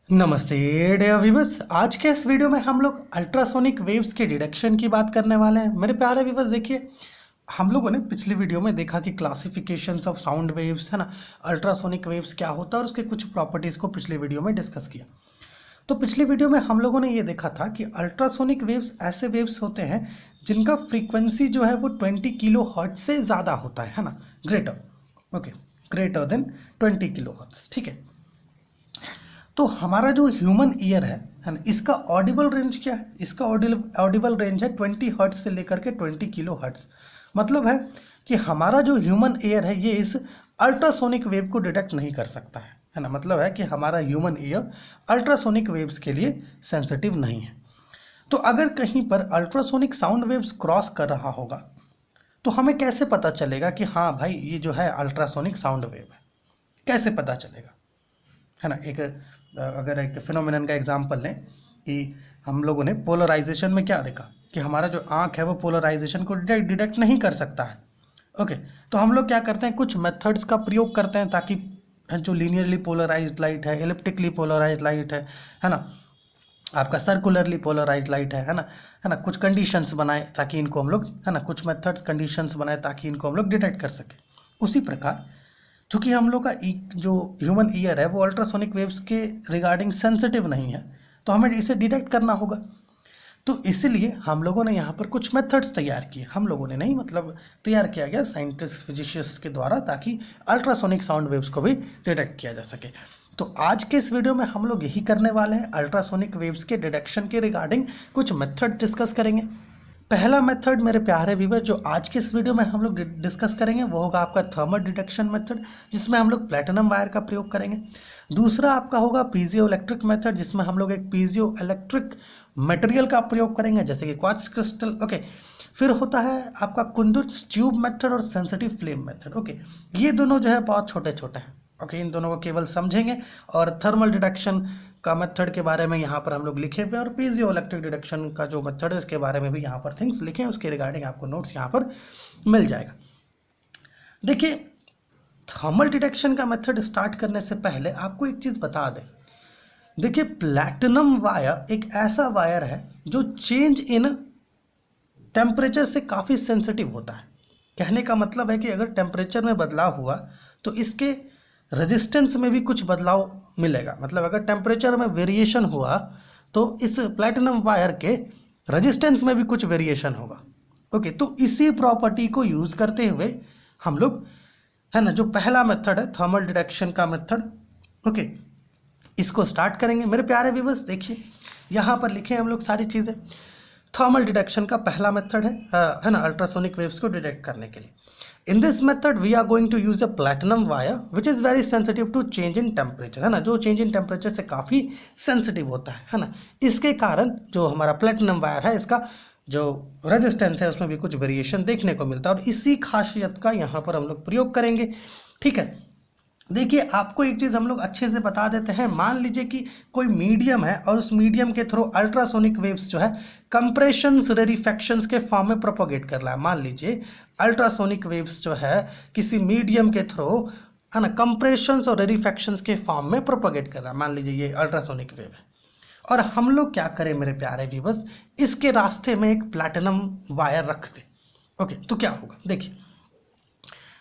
नमस्ते dear viewers. आज के इस वीडियो में हम लोग अल्ट्रासोनिक वेव्स के डिटेक्शन की बात करने वाले हैं। मेरे प्यारे व्यूवर्स, देखिए हम लोगों ने पिछली वीडियो में देखा कि क्लासिफिकेशंस ऑफ साउंड वेव्स है ना, अल्ट्रासोनिक वेव्स क्या होता है और उसके कुछ प्रॉपर्टीज़ को पिछली वीडियो में डिस्कस किया। तो पिछली वीडियो में हम लोगों ने ये देखा था कि अल्ट्रासोनिक वेव्स ऐसे वेव्स होते हैं जिनका फ्रीक्वेंसी जो है वो 20 किलो हर्ट्ज से ज़्यादा होता है ना, ग्रेटर देन 20 किलो हर्ट्ज। ठीक है, तो हमारा जो ह्यूमन ईयर है ना, इसका ऑडिबल रेंज क्या है? इसका ऑडिबल रेंज है 20 हर्ट्ज से लेकर के 20 किलो हर्ट्ज। मतलब है कि हमारा जो ह्यूमन ईयर है ये इस अल्ट्रासोनिक वेव को डिटेक्ट नहीं कर सकता है ना। मतलब है कि हमारा ह्यूमन ईयर अल्ट्रासोनिक वेव्स के लिए सेंसिटिव नहीं है। तो अगर कहीं पर अल्ट्रासोनिक साउंड वेव्स क्रॉस कर रहा होगा तो हमें कैसे पता चलेगा कि हाँ भाई ये जो है अल्ट्रासोनिक साउंड वेव है? कैसे पता चलेगा, है ना? अगर एक फिनोमिनन का एग्जांपल लें कि हम लोगों ने पोलराइजेशन में क्या देखा कि हमारा जो आँख है वो पोलराइजेशन को डिटेक्ट नहीं कर सकता है। ओके, तो हम लोग क्या करते हैं, कुछ मेथड्स का प्रयोग करते हैं ताकि जो लीनियरली पोलराइज्ड लाइट है, एलिप्टिकली पोलराइज्ड लाइट है ना, आपका सर्कुलरली पोलराइज्ड लाइट है ना, कुछ कंडीशंस बनाए ताकि इनको हम लोग, है ना, कुछ मेथड्स कंडीशंस बनाए ताकि इनको हम लोग डिटेक्ट कर सकें। उसी प्रकार चूँकि हम लोग का जो ह्यूमन ईयर है वो अल्ट्रासोनिक वेव्स के रिगार्डिंग सेंसिटिव नहीं है, तो हमें इसे डिटेक्ट करना होगा। तो इसीलिए हम लोगों ने यहाँ पर कुछ मेथड्स तैयार किए। हम लोगों ने नहीं, मतलब तैयार किया गया साइंटिस्ट फिजिशियंस के द्वारा, ताकि अल्ट्रासोनिक साउंड वेव्स को भी डिटेक्ट किया जा सके। तो आज के इस वीडियो में हम लोग यही करने वाले हैं, अल्ट्रासोनिक वेव्स के डिटेक्शन के रिगार्डिंग कुछ मेथड डिस्कस करेंगे। पहला मेथड मेरे प्यारे व्यूअर जो आज के इस वीडियो में हम लोग डिस्कस करेंगे वो होगा आपका थर्मल डिटेक्शन मेथड, जिसमें हम लोग प्लेटिनम वायर का प्रयोग करेंगे। दूसरा आपका होगा पीजियो इलेक्ट्रिक मेथड, जिसमें हम लोग एक पीजियो इलेक्ट्रिक मटेरियल का प्रयोग करेंगे जैसे कि क्वार्ट्ज क्रिस्टल। ओके, फिर होता है आपका कुंदुट्स ट्यूब मेथड और सेंसिटिव फ्लेम मेथड। ओके, ये दोनों जो है बहुत छोटे छोटे हैं। ओके, इन दोनों को केवल समझेंगे और थर्मल डिटेक्शन का मेथड के बारे में यहाँ पर हम लोग लिखे हुए हैं और पीजियो इलेक्ट्रिक डिटेक्शन का जो मेथड है इसके बारे में भी यहाँ पर थिंग्स लिखे हैं, उसके रिगार्डिंग आपको नोट्स यहाँ पर मिल जाएगा। देखिए, थर्मल डिटेक्शन का मेथड स्टार्ट करने से पहले आपको एक चीज़ बता दें। देखिए, प्लैटिनम वायर एक ऐसा वायर है जो चेंज इन टेम्परेचर से काफ़ी सेंसिटिव होता है। कहने का मतलब है कि अगर टेम्परेचर में बदलाव हुआ तो इसके रेजिस्टेंस में भी कुछ बदलाव मिलेगा। मतलब अगर टेम्परेचर में वेरिएशन हुआ तो इस प्लैटिनम वायर के रेजिस्टेंस में भी कुछ वेरिएशन होगा। ओके, तो इसी प्रॉपर्टी को यूज़ करते हुए हम लोग, है ना, जो पहला मेथड है थर्मल डिटेक्शन का मेथड, ओके, इसको स्टार्ट करेंगे। मेरे प्यारे व्यूअर्स, देखिए यहाँ पर लिखे हैं हम लोग सारी चीज़ें। थर्मल डिटेक्शन का पहला मेथड है ना, अल्ट्रासोनिक वेव्स को डिटेक्ट करने के लिए। In this method we are going to use a platinum wire which is very sensitive to change in temperature, है ना, जो चेंज इन टेम्परेचर से काफ़ी सेंसिटिव होता है ना। इसके कारण जो हमारा प्लैटिनम वायर है इसका जो रेजिस्टेंस है उसमें भी कुछ वेरिएशन देखने को मिलता है और इसी खासियत का यहाँ पर हम लोग प्रयोग करेंगे। ठीक है, देखिए आपको एक चीज़ हम लोग अच्छे से बता देते हैं। मान लीजिए कि कोई मीडियम है और उस मीडियम के थ्रू अल्ट्रासोनिक वेव्स जो है कंप्रेशंस रेरिफैक्शंस के फॉर्म में प्रोपोगेट कर रहा है। मान लीजिए अल्ट्रासोनिक वेव्स जो है किसी मीडियम के थ्रू, है ना, कंप्रेशंस और रेरिफैक्शंस के फॉर्म में प्रोपोगेट कर रहा है। मान लीजिए ये अल्ट्रासोनिक वेव है और हम लोग क्या करें मेरे प्यारे व्यूअर्स, इसके रास्ते में एक प्लैटिनम वायर रख दें। ओके, तो क्या होगा, देखिए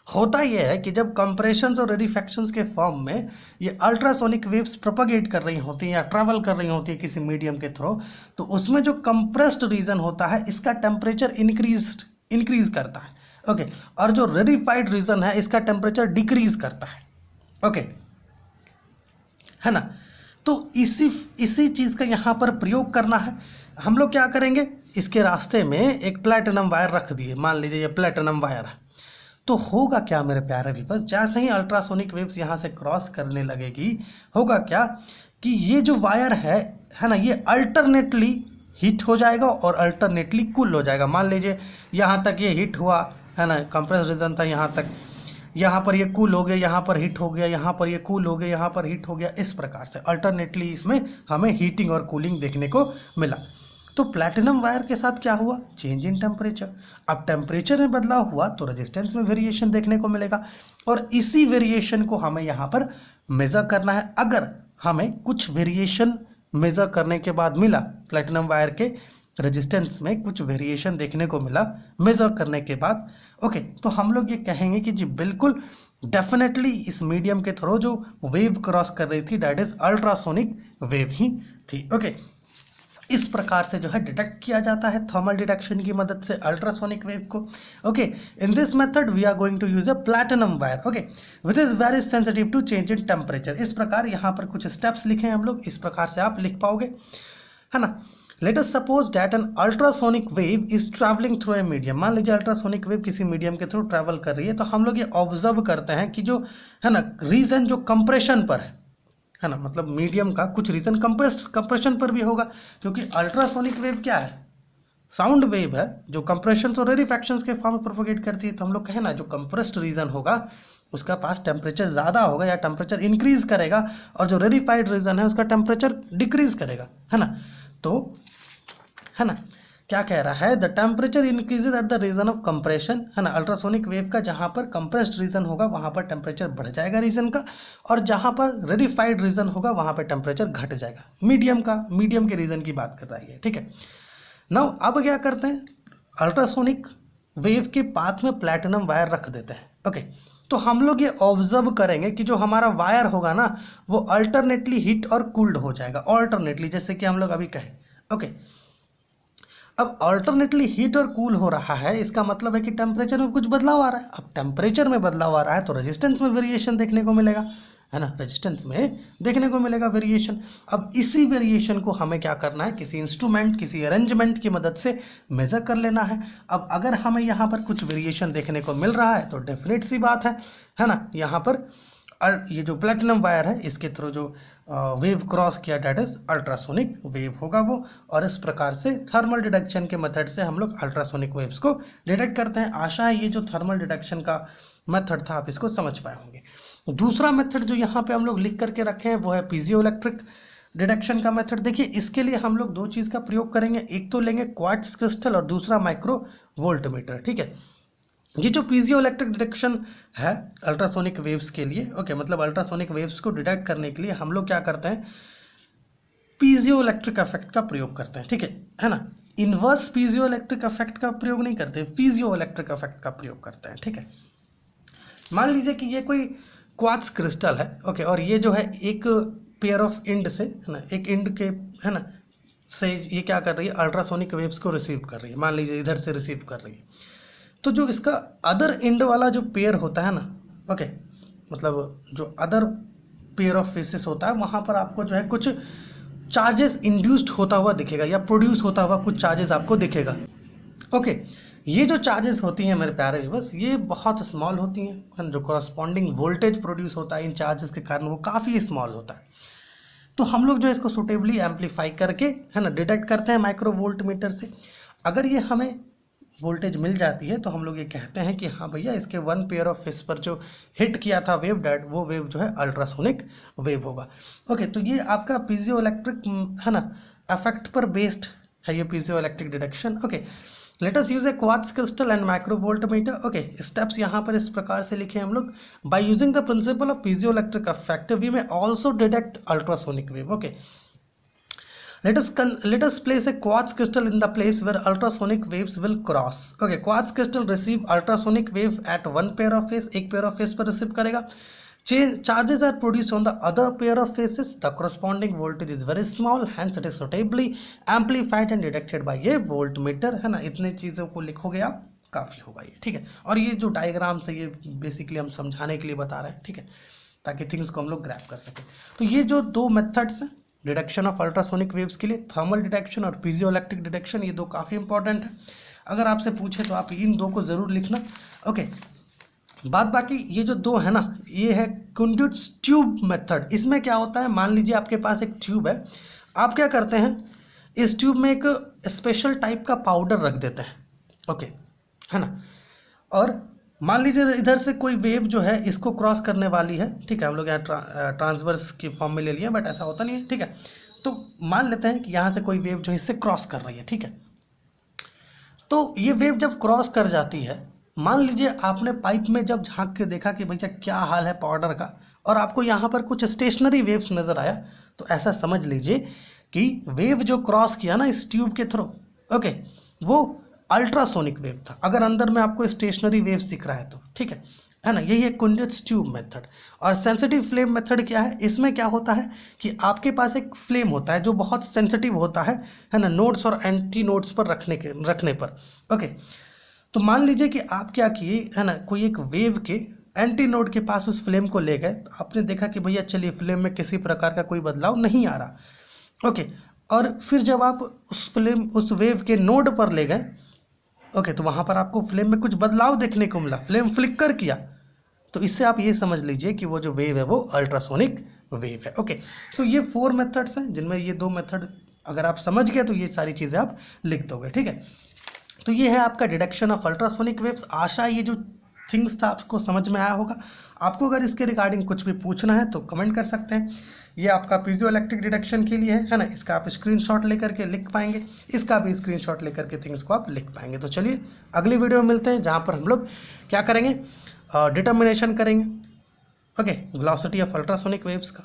होता यह है कि जब कंप्रेशंस और रेरिफैक्शंस के फॉर्म में ये अल्ट्रासोनिक वेव्स प्रोपोगेट कर रही होती हैं या ट्रैवल कर रही होती है किसी मीडियम के थ्रू, तो उसमें जो कंप्रेस्ड रीजन होता है इसका टेम्परेचर इंक्रीज करता है। ओके, और जो रेरिफाइड रीजन है इसका टेम्परेचर डिक्रीज करता है। ओके, है ना, तो इसी चीज़ का यहाँ पर प्रयोग करना है। हम लोग क्या करेंगे, इसके रास्ते में एक प्लैटिनम वायर रख दिए। मान लीजिए ये प्लैटिनम वायर है, तो होगा क्या मेरे प्यारे व्यूअर्स, जैसे ही अल्ट्रासोनिक वेव्स यहाँ से क्रॉस करने लगेगी, होगा क्या कि ये जो वायर है ना, ये अल्टरनेटली हीट हो जाएगा और अल्टरनेटली कूल हो जाएगा। मान लीजिए यहाँ तक ये हीट हुआ, है ना, कंप्रेस्ड रीजन था यहाँ तक, यहाँ पर ये कूल हो गया, यहाँ पर हीट हो गया, यहाँ पर ये कूल हो गया, यहाँ पर हीट हो गया। इस प्रकार से अल्टरनेटली इसमें हमें हीटिंग और कूलिंग देखने को मिला। तो प्लैटिनम वायर के साथ क्या हुआ, चेंज इन टेम्परेचर। अब टेम्परेचर में बदलाव हुआ तो रेजिस्टेंस में वेरिएशन देखने को मिलेगा और इसी वेरिएशन को हमें यहाँ पर मेज़र करना है। अगर हमें कुछ वेरिएशन मेज़र करने के बाद मिला, प्लेटिनम वायर के रेजिस्टेंस में कुछ वेरिएशन देखने को मिला मेज़र करने के बाद। ओके, तो हम लोग ये कहेंगे कि जी बिल्कुल डेफिनेटली इस मीडियम के थ्रू जो वेव क्रॉस कर रही थी दैट इज अल्ट्रासोनिक वेव ही थी। ओके, इस प्रकार से जो है डिटेक्ट किया जाता है थर्मल डिटेक्शन की मदद से अल्ट्रासोनिक वेव को। Okay, in this method we are going to use a platinum wire, okay, which is very sensitive to change in temperature. इस प्रकार यहाँ पर कुछ स्टेप्स लिखे हैं हम लोग, इस प्रकार से आप लिख पाओगे, है ना। Let us suppose that an ultrasonic wave is travelling through a medium. मान लीजिए अल्ट्रासोनिक वेव किसी मीडियम के थ्रू ट्रैवल कर रही है, तो हम लोग ये ऑब्जर्व करते हैं कि जो है ना रीजन जो कंप्रेशन पर है ना, मतलब मीडियम का कुछ रीजन कंप्रेशन पर भी होगा, क्योंकि अल्ट्रासोनिक वेव क्या है, साउंड वेव है जो कंप्रेशन और रेरिफैक्शंस के फॉर्म में प्रोपोगेट करती है। तो हम लोग कहें ना जो कंप्रेस्ड रीजन होगा उसका पास टेम्परेचर ज़्यादा होगा या टेम्परेचर इंक्रीज करेगा, और जो रेरिफाइड रीजन है उसका टेम्परेचर डिक्रीज करेगा, है ना। तो है ना क्या कह रहा है, the temperature increases at the region of compression, है ना। अल्ट्रासोनिक वेव का जहाँ पर कंप्रेस्ड रीजन होगा वहाँ पर टेम्परेचर बढ़ जाएगा रीजन का, और जहाँ पर रेरिफाइड रीजन होगा वहाँ पर टेम्परेचर घट जाएगा। मीडियम के रीजन की बात कर रही है, ठीक है। नाउ अब क्या करते हैं, अल्ट्रासोनिक वेव के पाथ में प्लैटिनम वायर रख देते हैं। ओके, तो हम लोग ये ऑब्जर्व करेंगे कि जो हमारा वायर होगा ना वो अल्टरनेटली हीट और कूल्ड हो जाएगा, अल्टरनेटली, जैसे कि हम लोग अभी कहें। ओके, अब अल्टरनेटली हीट और कूल हो रहा है, इसका मतलब है कि टेम्परेचर में कुछ बदलाव आ रहा है। अब टेम्परेचर में बदलाव आ रहा है तो रेजिस्टेंस में वेरिएशन देखने को मिलेगा, है ना, रेजिस्टेंस में देखने को मिलेगा वेरिएशन। अब इसी वेरिएशन को हमें क्या करना है, किसी इंस्ट्रूमेंट, किसी अरेंजमेंट की मदद से मेजर कर लेना है। अब अगर हमें यहाँ पर कुछ वेरिएशन देखने को मिल रहा है तो डेफिनेट सी बात है ना, यहाँ पर ये जो प्लेटिनम वायर है इसके थ्रू जो वेव क्रॉस किया डेट इज अल्ट्रासोनिक वेव होगा वो, और इस प्रकार से थर्मल डिटेक्शन के मेथड से हम लोग अल्ट्रासोनिक वेव्स को डिटेक्ट करते हैं। आशा है ये जो थर्मल डिटेक्शन का मेथड था आप इसको समझ पाए होंगे। दूसरा मेथड जो यहाँ पे हम लोग लिख करके रखे हैं वो है पीजियोइलेक्ट्रिक डिटेक्शन का मेथड। देखिए इसके लिए हम लोग दो चीज़ का प्रयोग करेंगे, एक तो लेंगे क्वार्ट्ज क्रिस्टल और दूसरा माइक्रो वोल्टमीटर, ठीक है। ये जो पीजियोइलेक्ट्रिक डिटेक्शन है अल्ट्रासोनिक वेव्स के लिए, ओके, मतलब अल्ट्रासोनिक वेव्स को डिटेक्ट करने के लिए हम लोग क्या करते हैं, पीजियोइलेक्ट्रिक इफेक्ट का प्रयोग करते हैं, ठीक है ना। इनवर्स पीजियोइलेक्ट्रिक इफेक्ट का प्रयोग नहीं करते, पीजियोइलेक्ट्रिक इफेक्ट का प्रयोग करते हैं, ठीक है। मान लीजिए कि ये कोई क्वार्ट्ज क्रिस्टल है, ओके, और ये जो है एक पेयर ऑफ इंड से, है ना, एक इंड के, है ना, से ये क्या कर रही है, अल्ट्रासोनिक वेव्स को रिसीव कर रही है। मान लीजिए इधर से रिसीव कर रही है, तो जो इसका अदर एंड वाला जो पेयर होता है ना, ओके, मतलब जो अदर पेयर ऑफ फेसेस होता है वहाँ पर आपको जो है कुछ चार्जेस इंड्यूस्ड होता हुआ दिखेगा या प्रोड्यूस होता हुआ कुछ चार्जेस आपको दिखेगा। ओके, ये जो चार्जेस होती हैं मेरे प्यारे व्यूअर्स, ये बहुत स्मॉल होती हैं, जो कॉरस्पॉन्डिंग वोल्टेज प्रोड्यूस होता है इन चार्जेस के कारण वो काफ़ी स्मॉल होता है। तो हम लोग जो है इसको सुटेबली एम्पलीफाई करके, है ना, डिटेक्ट करते हैं माइक्रो वोल्टमीटर से। अगर ये हमें वोल्टेज मिल जाती है तो हम लोग ये कहते हैं कि हाँ भैया इसके वन पेयर ऑफ फेस पर जो हिट किया था वेव डैट, वो वेव जो है अल्ट्रासोनिक वेव होगा। ओके, तो ये आपका पीजियोइलेक्ट्रिक, है ना, इफेक्ट पर बेस्ड है ये piezoelectric detection. Okay, let us use a quartz crystal and micro voltmeter. Okay, steps यहाँ पर इस प्रकार से लिखे हम लोग, by using the principle of piezoelectric effect we may also detect ultrasonic wave. Okay, let us place a quartz crystal in the place where ultrasonic waves will cross. Okay, quartz crystal receive ultrasonic wave at one pair of face, एक pair of face पर receive करेगा। Charges are produced on the other pair of faces. The corresponding voltage is very small, hence it is suitably amplified and detected by a voltmeter, है ना। इतने चीज़ों को लिखोगे आप काफ़ी होगा ये, ठीक है। और ये जो डायग्राम से ये बेसिकली हम समझाने के लिए बता रहे हैं, ठीक है, ताकि थिंग्स को हम लोग ग्रैप कर सकें। तो ये जो दो मेथड्स हैं डिटेक्शन ऑफ अल्ट्रासोनिक वेव्स के लिए, थर्मल डिटेक्शन और पीजियोइलेक्ट्रिक डिटेक्शन, ये दो काफ़ी इंपॉर्टेंट है। अगर आपसे पूछे तो आप इन दो को ज़रूर लिखना। ओके, बात बाकी ये जो दो है ना, ये है कंड्यूट्स ट्यूब मेथड। इसमें क्या होता है, मान लीजिए आपके पास एक ट्यूब है, आप क्या करते हैं, इस ट्यूब में एक स्पेशल टाइप का पाउडर रख देते हैं, ओके, है ना, और मान लीजिए इधर से कोई वेव जो है इसको क्रॉस करने वाली है, ठीक है, हम लोग यहाँ ट्रांसवर्स की फॉर्म में ले लिए, बट ऐसा होता नहीं है, ठीक है। तो मान लेते हैं कि यहाँ से कोई वेव जो इससे क्रॉस कर रही है, ठीक है। तो ये वेव जब क्रॉस कर जाती है, मान लीजिए आपने पाइप में जब झांक के देखा कि भैया क्या हाल है पाउडर का, और आपको यहाँ पर कुछ स्टेशनरी वेव्स नज़र आया, तो ऐसा समझ लीजिए कि वेव जो क्रॉस किया ना इस ट्यूब के थ्रू, ओके, वो अल्ट्रासोनिक वेव था, अगर अंदर में आपको स्टेशनरी वेव्स दिख रहा है तो, ठीक है ना। यही है कुंडट्स ट्यूब मेथड। और सेंसिटिव फ्लेम मेथड क्या है, इसमें क्या होता है कि आपके पास एक फ्लेम होता है जो बहुत सेंसिटिव होता है ना, नोड्स और एंटी नोड्स पर रखने पर, ओके। तो मान लीजिए कि आप क्या किए है ना, कोई एक वेव के एंटी नोड के पास उस फ्लेम को ले गए, तो आपने देखा कि भैया चलिए फ्लेम में किसी प्रकार का कोई बदलाव नहीं आ रहा, ओके। और फिर जब आप उस वेव के नोड पर ले गए, ओके, तो वहाँ पर आपको फ्लेम में कुछ बदलाव देखने को मिला, फ्लेम फ्लिकर किया, तो इससे आप ये समझ लीजिए कि वो जो वेव है वो अल्ट्रासोनिक वेव है, ओके। तो ये 4 मेथड्स हैं, जिनमें ये 2 मेथड अगर आप समझ गए तो ये सारी चीज़ें आप लिख दोगे, ठीक है। तो ये है आपका डिटेक्शन ऑफ अल्ट्रासोनिक वेव्स। आशा ये जो थिंग्स था आपको समझ में आया होगा। आपको अगर इसके रिगार्डिंग कुछ भी पूछना है तो कमेंट कर सकते हैं। ये आपका पीजोइलेक्ट्रिक डिटेक्शन के लिए है ना, इसका आप स्क्रीनशॉट लेकर के लिख पाएंगे, इसका भी स्क्रीनशॉट लेकर के थिंग्स को आप लिख पाएंगे। तो चलिए अगली वीडियो में मिलते हैं, जहाँ पर हम लोग क्या करेंगे, डिटर्मिनेशन करेंगे, okay, velocity of ultrasonic waves का।